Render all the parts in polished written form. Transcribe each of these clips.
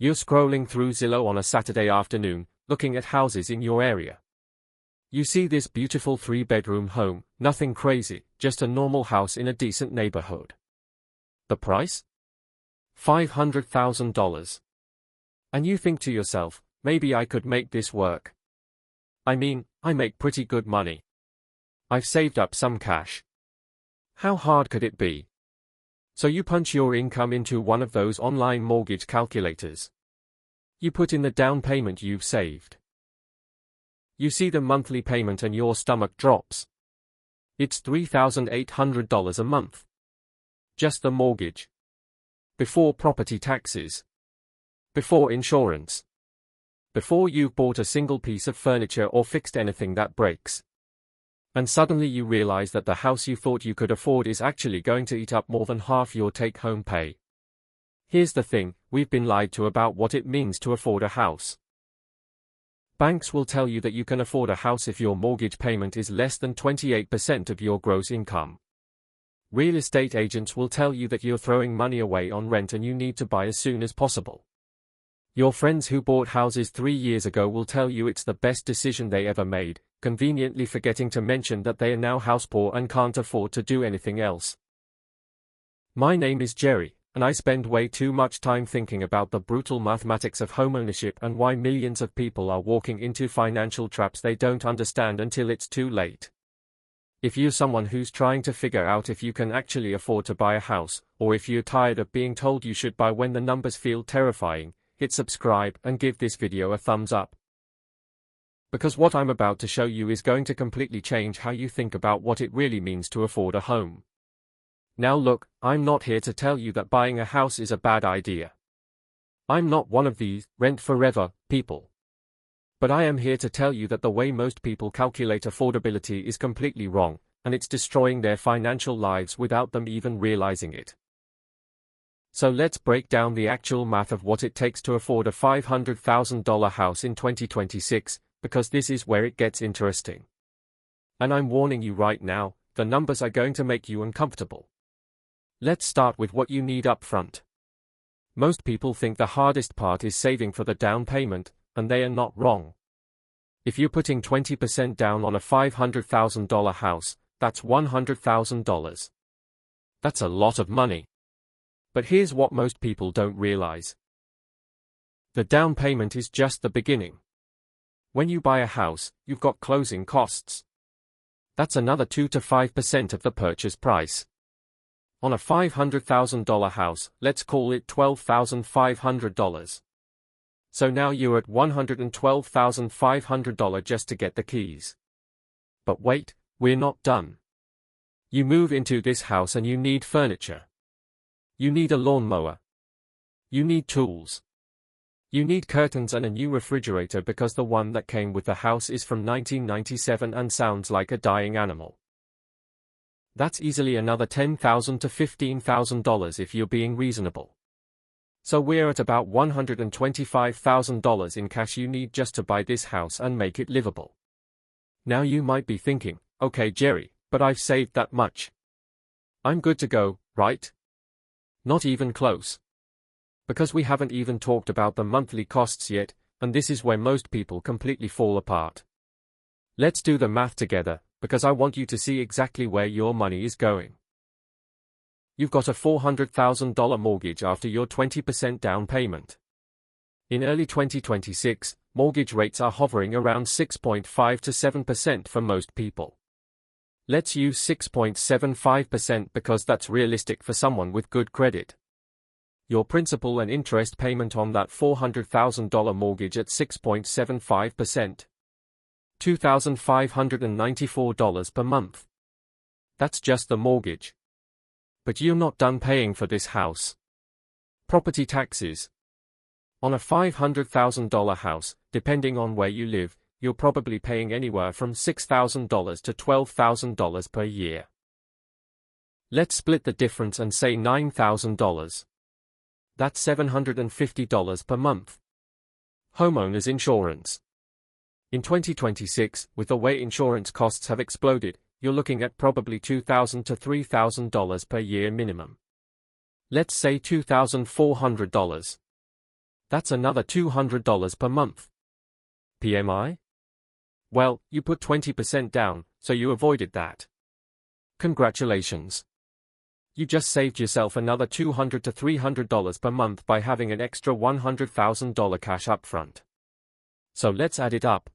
You're scrolling through Zillow on a Saturday afternoon, looking at houses in your area. You see this beautiful 3-bedroom home, nothing crazy, just a normal house in a decent neighborhood. The price? $500,000. And you think to yourself, maybe I could make this work. I mean, I make pretty good money. I've saved up some cash. How hard could it be? So you punch your income into one of those online mortgage calculators. You put in the down payment you've saved. You see the monthly payment and your stomach drops. It's $3,800 a month. Just the mortgage. Before property taxes. Before insurance. Before you've bought a single piece of furniture or fixed anything that breaks. And suddenly you realize that the house you thought you could afford is actually going to eat up more than half your take-home pay. Here's the thing, we've been lied to about what it means to afford a house. Banks will tell you that you can afford a house if your mortgage payment is less than 28% of your gross income. Real estate agents will tell you that you're throwing money away on rent and you need to buy as soon as possible. Your friends who bought houses 3 years ago will tell you it's the best decision they ever made, conveniently forgetting to mention that they are now house poor and can't afford to do anything else. My name is Jerry, and I spend way too much time thinking about the brutal mathematics of homeownership and why millions of people are walking into financial traps they don't understand until it's too late. If you're someone who's trying to figure out if you can actually afford to buy a house, or if you're tired of being told you should buy when the numbers feel terrifying, hit subscribe and give this video a thumbs up. Because what I'm about to show you is going to completely change how you think about what it really means to afford a home. Now look, I'm not here to tell you that buying a house is a bad idea. I'm not one of these rent forever people. But I am here to tell you that the way most people calculate affordability is completely wrong, and it's destroying their financial lives without them even realizing it. So let's break down the actual math of what it takes to afford a $500,000 house in 2026, because this is where it gets interesting. And I'm warning you right now, the numbers are going to make you uncomfortable. Let's start with what you need up front. Most people think the hardest part is saving for the down payment, and they are not wrong. If you're putting 20% down on a $500,000 house, that's $100,000. That's a lot of money. But here's what most people don't realize. The down payment is just the beginning. When you buy a house, you've got closing costs. That's another 2 to 5% of the purchase price. On a $500,000 house, let's call it $12,500. So now you're at $112,500 just to get the keys. But wait, we're not done. You move into this house and you need furniture. You need a lawnmower. You need tools. You need curtains and a new refrigerator because the one that came with the house is from 1997 and sounds like a dying animal. That's easily another $10,000 to $15,000 if you're being reasonable. So we're at about $125,000 in cash you need just to buy this house and make it livable. Now you might be thinking, okay Jerry, but I've saved that much. I'm good to go, right? Not even close. Because we haven't even talked about the monthly costs yet, and this is where most people completely fall apart. Let's do the math together, because I want you to see exactly where your money is going. You've got a $400,000 mortgage after your 20% down payment. In early 2026, mortgage rates are hovering around 6.5 to 7% for most people. Let's use 6.75% because that's realistic for someone with good credit. Your principal and interest payment on that $400,000 mortgage at 6.75%. $2,594 per month. That's just the mortgage. But you're not done paying for this house. Property taxes. On a $500,000 house, depending on where you live, you're probably paying anywhere from $6,000 to $12,000 per year. Let's split the difference and say $9,000. That's $750 per month. Homeowners insurance. In 2026, with the way insurance costs have exploded, you're looking at probably $2,000 to $3,000 per year minimum. Let's say $2,400. That's another $200 per month. PMI? Well, you put 20% down, so you avoided that. Congratulations. You just saved yourself another $200 to $300 per month by having an extra $100,000 cash upfront. So let's add it up.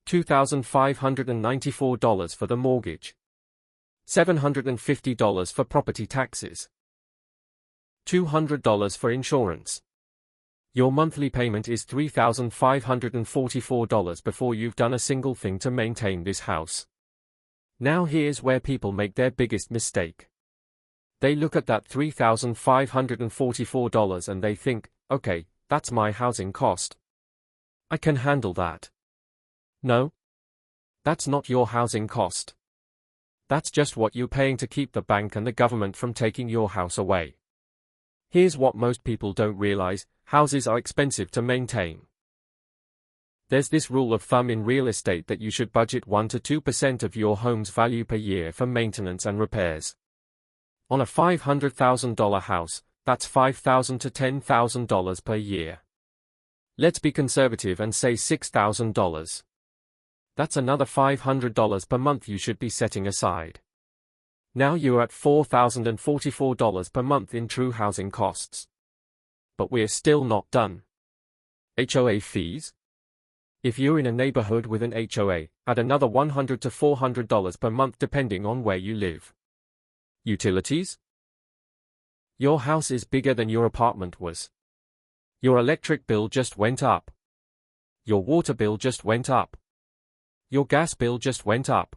$2,594 for the mortgage. $750 for property taxes. $200 for insurance. Your monthly payment is $3,544 before you've done a single thing to maintain this house. Now here's where people make their biggest mistake. They look at that $3,544 and they think, okay, that's my housing cost. I can handle that. No. That's not your housing cost. That's just what you're paying to keep the bank and the government from taking your house away. Here's what most people don't realize: houses are expensive to maintain. There's this rule of thumb in real estate that you should budget 1 to 2% of your home's value per year for maintenance and repairs. On a $500,000 house, that's $5,000 to $10,000 per year. Let's be conservative and say $6,000. That's another $500 per month you should be setting aside. Now you're at $4,044 per month in true housing costs. But we're still not done. HOA fees? If you're in a neighborhood with an HOA, add another $100 to $400 per month depending on where you live. Utilities? Your house is bigger than your apartment was. Your electric bill just went up. Your water bill just went up. Your gas bill just went up.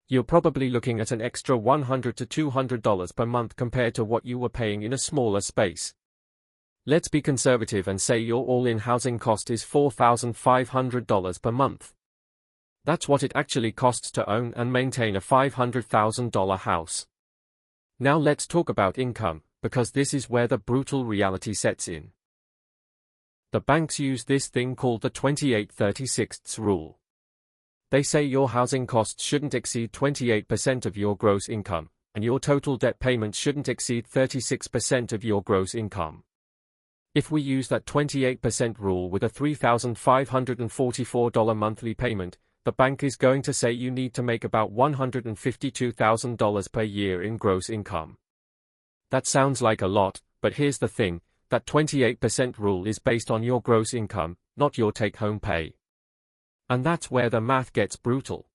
You're probably looking at an extra $100 to $200 per month compared to what you were paying in a smaller space. Let's be conservative and say your all-in housing cost is $4,500 per month. That's what it actually costs to own and maintain a $500,000 house. Now let's talk about income, because this is where the brutal reality sets in. The banks use this thing called the 28/36 rule. They say your housing costs shouldn't exceed 28% of your gross income, and your total debt payments shouldn't exceed 36% of your gross income. If we use that 28% rule with a $3,544 monthly payment, the bank is going to say you need to make about $152,000 per year in gross income. That sounds like a lot, but here's the thing, that 28% rule is based on your gross income, not your take-home pay. And that's where the math gets brutal.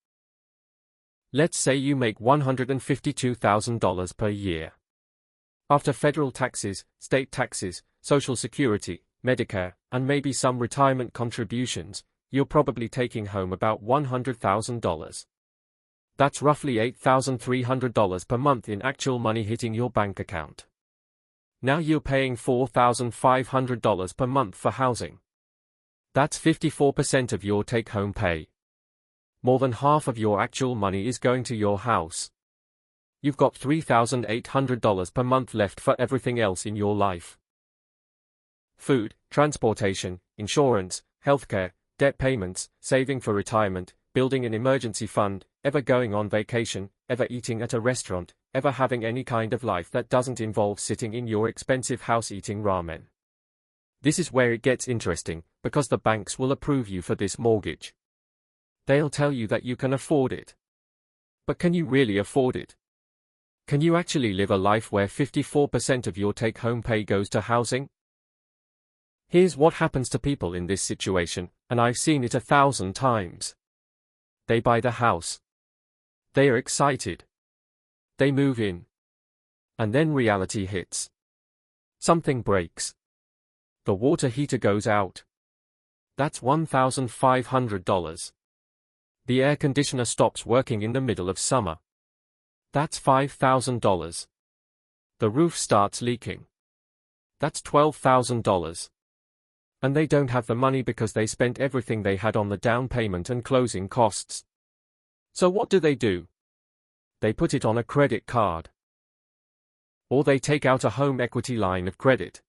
Let's say you make $152,000 per year. After federal taxes, state taxes, Social Security, Medicare, and maybe some retirement contributions, you're probably taking home about $100,000. That's roughly $8,300 per month in actual money hitting your bank account. Now you're paying $4,500 per month for housing. That's 54% of your take-home pay. More than half of your actual money is going to your house. You've got $3,800 per month left for everything else in your life. Food, transportation, insurance, healthcare, debt payments, saving for retirement, building an emergency fund, ever going on vacation, ever eating at a restaurant, ever having any kind of life that doesn't involve sitting in your expensive house eating ramen. This is where it gets interesting, because the banks will approve you for this mortgage. They'll tell you that you can afford it. But can you really afford it? Can you actually live a life where 54% of your take-home pay goes to housing? Here's what happens to people in this situation, and I've seen it 1,000 times. They buy the house. They are excited. They move in. And then reality hits. Something breaks. The water heater goes out. That's $1,500. The air conditioner stops working in the middle of summer. That's $5,000. The roof starts leaking. That's $12,000. And they don't have the money because they spent everything they had on the down payment and closing costs. So what do? They put it on a credit card. Or they take out a home equity line of credit.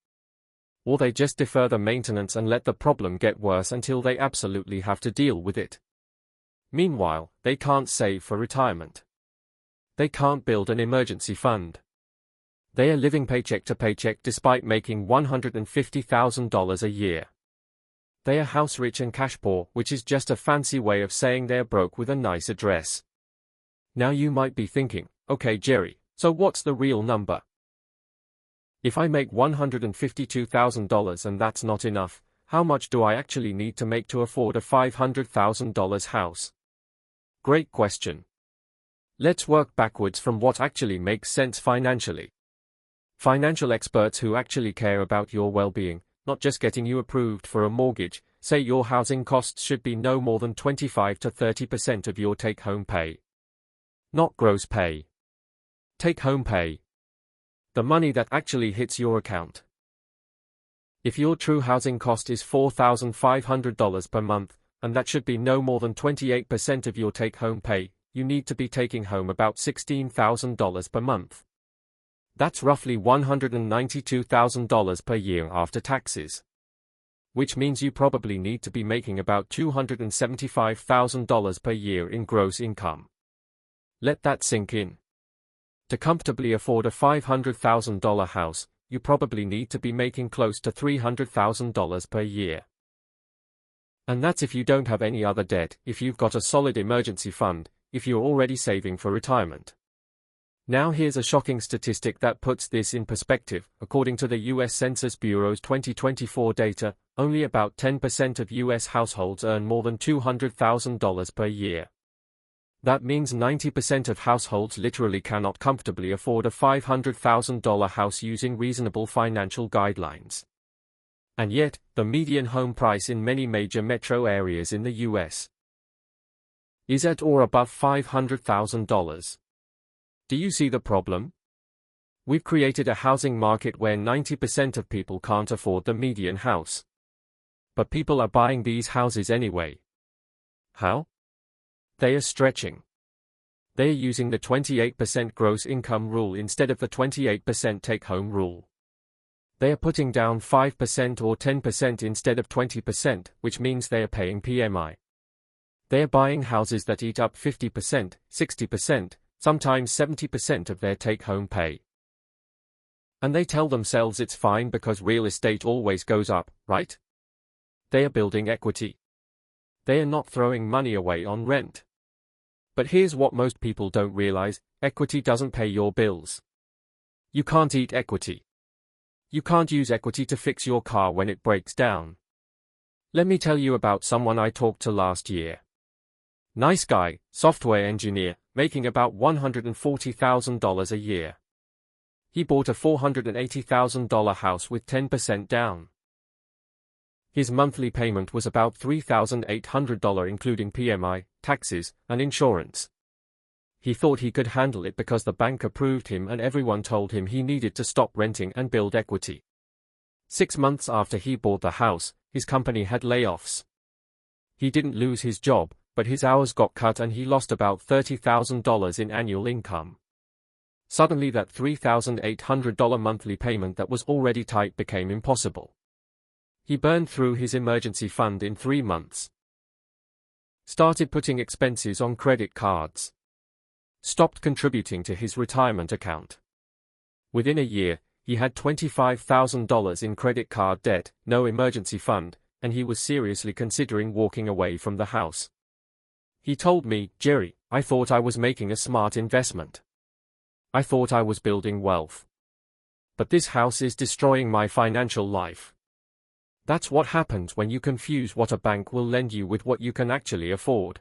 Or they just defer the maintenance and let the problem get worse until they absolutely have to deal with it. Meanwhile, they can't save for retirement. They can't build an emergency fund. They are living paycheck to paycheck despite making $150,000 a year. They are house rich and cash poor, which is just a fancy way of saying they're broke with a nice address. Now you might be thinking, okay Jerry, so what's the real number? If I make $152,000 and that's not enough, how much do I actually need to make to afford a $500,000 house? Great question. Let's work backwards from what actually makes sense financially. Financial experts who actually care about your well-being, not just getting you approved for a mortgage, say your housing costs should be no more than 25 to 30% of your take-home pay. Not gross pay. Take-home pay. The money that actually hits your account. If your true housing cost is $4,500 per month, and that should be no more than 28% of your take-home pay, you need to be taking home about $16,000 per month. That's roughly $192,000 per year after taxes. Which means you probably need to be making about $275,000 per year in gross income. Let that sink in. To comfortably afford a $500,000 house, you probably need to be making close to $300,000 per year. And that's if you don't have any other debt, if you've got a solid emergency fund, if you're already saving for retirement. Now here's a shocking statistic that puts this in perspective. According to the U.S. Census Bureau's 2024 data, only about 10% of U.S. households earn more than $200,000 per year. That means 90% of households literally cannot comfortably afford a $500,000 house using reasonable financial guidelines. And yet, the median home price in many major metro areas in the U.S. is at or above $500,000. Do you see the problem? We've created a housing market where 90% of people can't afford the median house. But people are buying these houses anyway. How? They are stretching. They are using the 28% gross income rule instead of the 28% take-home rule. They are putting down 5% or 10% instead of 20%, which means they are paying PMI. They are buying houses that eat up 50%, 60%, sometimes 70% of their take-home pay. And they tell themselves it's fine because real estate always goes up, right? They are building equity. They are not throwing money away on rent. But here's what most people don't realize: equity doesn't pay your bills. You can't eat equity. You can't use equity to fix your car when it breaks down. Let me tell you about someone I talked to last year. Nice guy, software engineer, making about $140,000 a year. He bought a $480,000 house with 10% down. His monthly payment was about $3,800 including PMI, taxes, and insurance. He thought he could handle it because the bank approved him and everyone told him he needed to stop renting and build equity. 6 months after he bought the house, his company had layoffs. He didn't lose his job, but his hours got cut and he lost about $30,000 in annual income. Suddenly that $3,800 monthly payment that was already tight became impossible. He burned through his emergency fund in 3 months. Started putting expenses on credit cards. Stopped contributing to his retirement account. Within a year, he had $25,000 in credit card debt, no emergency fund, and he was seriously considering walking away from the house. He told me, "Jerry, I thought I was making a smart investment. I thought I was building wealth. But this house is destroying my financial life." That's what happens when you confuse what a bank will lend you with what you can actually afford.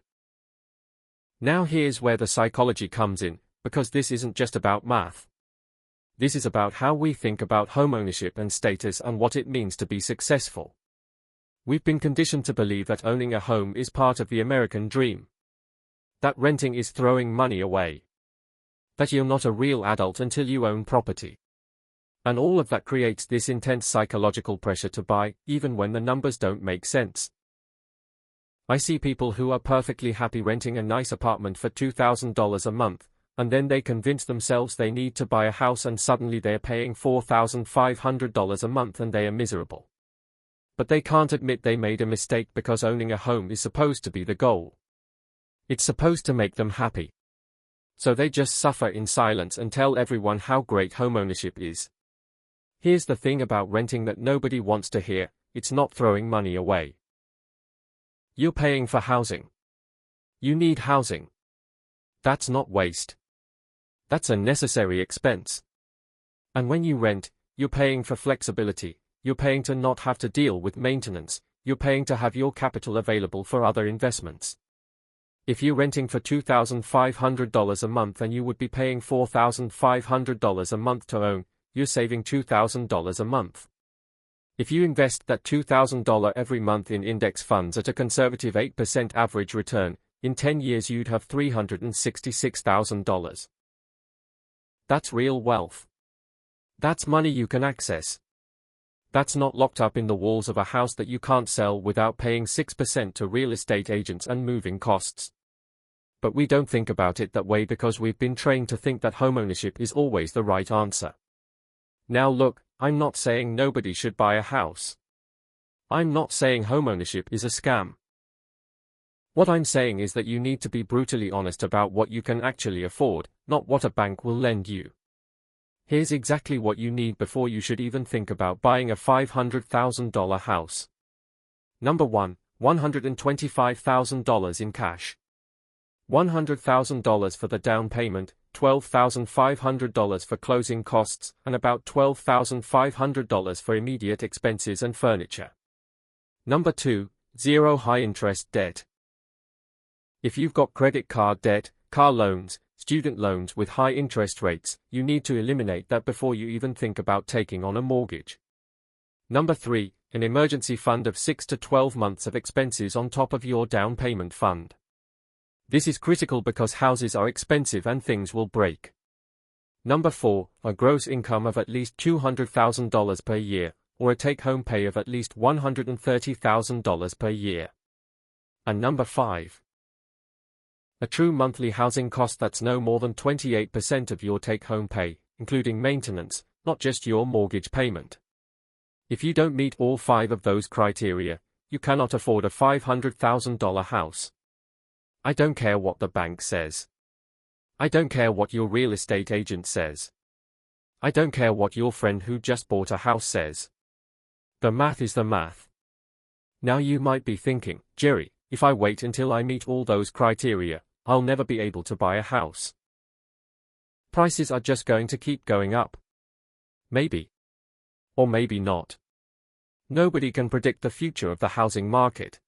Now here's where the psychology comes in, because this isn't just about math. This is about how we think about homeownership and status and what it means to be successful. We've been conditioned to believe that owning a home is part of the American dream. That renting is throwing money away. That you're not a real adult until you own property. And all of that creates this intense psychological pressure to buy, even when the numbers don't make sense. I see people who are perfectly happy renting a nice apartment for $2,000 a month, and then they convince themselves they need to buy a house and suddenly they're paying $4,500 a month and they are miserable. But they can't admit they made a mistake because owning a home is supposed to be the goal. It's supposed to make them happy. So they just suffer in silence and tell everyone how great homeownership is. Here's the thing about renting that nobody wants to hear: it's not throwing money away. You're paying for housing. You need housing. That's not waste. That's a necessary expense. And when you rent, you're paying for flexibility, you're paying to not have to deal with maintenance, you're paying to have your capital available for other investments. If you're renting for $2,500 a month and you would be paying $4,500 a month to own, you're saving $2,000 a month. If you invest that $2,000 every month in index funds at a conservative 8% average return, in 10 years you'd have $366,000. That's real wealth. That's money you can access. That's not locked up in the walls of a house that you can't sell without paying 6% to real estate agents and moving costs. But we don't think about it that way because we've been trained to think that homeownership is always the right answer. Now look, I'm not saying nobody should buy a house. I'm not saying homeownership is a scam. What I'm saying is that you need to be brutally honest about what you can actually afford, not what a bank will lend you. Here's exactly what you need before you should even think about buying a $500,000 house. Number 1, $125,000 in cash. $100,000 for the down payment, $12,500 for closing costs, and about $12,500 for immediate expenses and furniture. Number 2, zero high-interest debt. If you've got credit card debt, car loans, student loans with high interest rates, you need to eliminate that before you even think about taking on a mortgage. Number 3, an emergency fund of 6 to 12 months of expenses on top of your down payment fund. This is critical because houses are expensive and things will break. Number 4, a gross income of at least $200,000 per year, or a take-home pay of at least $130,000 per year. And number 5, a true monthly housing cost that's no more than 28% of your take-home pay, including maintenance, not just your mortgage payment. If you don't meet all 5 of those criteria, you cannot afford a $500,000 house. I don't care what the bank says. I don't care what your real estate agent says. I don't care what your friend who just bought a house says. The math is the math. Now you might be thinking, Jerry, if I wait until I meet all those criteria, I'll never be able to buy a house. Prices are just going to keep going up. Maybe. Or maybe not. Nobody can predict the future of the housing market.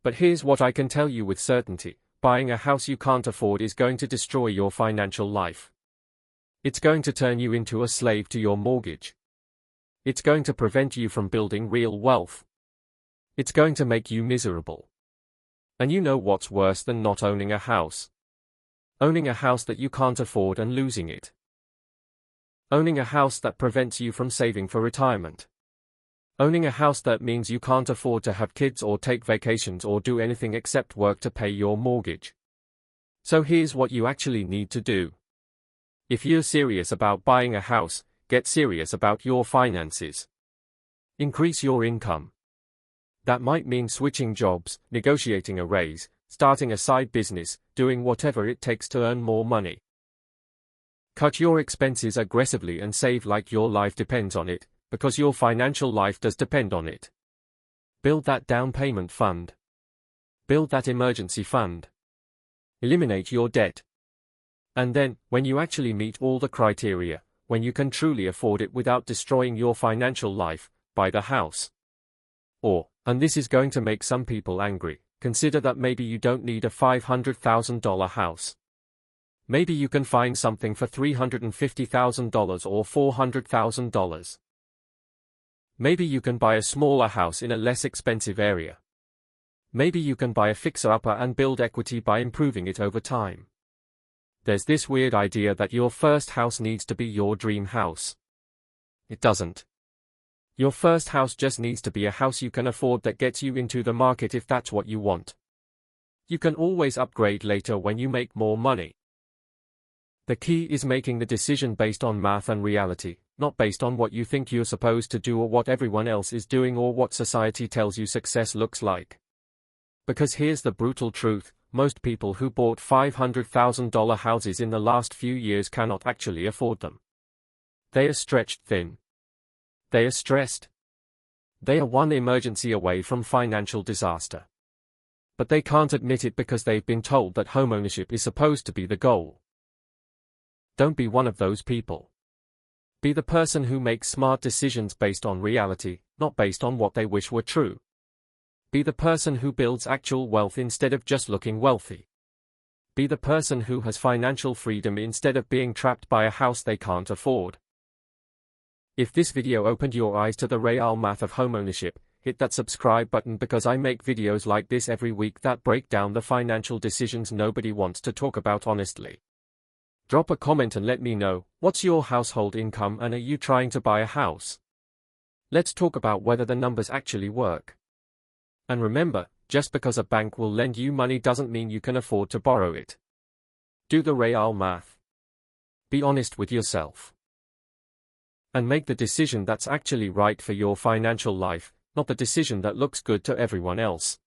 But here's what I can tell you with certainty: buying a house you can't afford is going to destroy your financial life. It's going to turn you into a slave to your mortgage. It's going to prevent you from building real wealth. It's going to make you miserable. And you know what's worse than not owning a house? Owning a house that you can't afford and losing it. Owning a house that prevents you from saving for retirement. Owning a house that means you can't afford to have kids or take vacations or do anything except work to pay your mortgage. So here's what you actually need to do. If you're serious about buying a house, get serious about your finances. Increase your income. That might mean switching jobs, negotiating a raise, starting a side business, doing whatever it takes to earn more money. Cut your expenses aggressively and save like your life depends on it, because your financial life does depend on it. Build that down payment fund. Build that emergency fund. Eliminate your debt. And then, when you actually meet all the criteria, when you can truly afford it without destroying your financial life, buy the house. Or, and this is going to make some people angry, consider that maybe you don't need a $500,000 house. Maybe you can find something for $350,000 or $400,000. Maybe you can buy a smaller house in a less expensive area. Maybe you can buy a fixer-upper and build equity by improving it over time. There's this weird idea that your first house needs to be your dream house. It doesn't. Your first house just needs to be a house you can afford that gets you into the market if that's what you want. You can always upgrade later when you make more money. The key is making the decision based on math and reality, not based on what you think you're supposed to do or what everyone else is doing or what society tells you success looks like. Because here's the brutal truth, most people who bought $500,000 houses in the last few years cannot actually afford them. They are stretched thin. They are stressed. They are one emergency away from financial disaster. But they can't admit it because they've been told that homeownership is supposed to be the goal. Don't be one of those people. Be the person who makes smart decisions based on reality, not based on what they wish were true. Be the person who builds actual wealth instead of just looking wealthy. Be the person who has financial freedom instead of being trapped by a house they can't afford. If this video opened your eyes to the real math of homeownership, hit that subscribe button because I make videos like this every week that break down the financial decisions nobody wants to talk about honestly. Drop a comment and let me know, what's your household income and are you trying to buy a house? Let's talk about whether the numbers actually work. And remember, just because a bank will lend you money doesn't mean you can afford to borrow it. Do the real math. Be honest with yourself. And make the decision that's actually right for your financial life, not the decision that looks good to everyone else.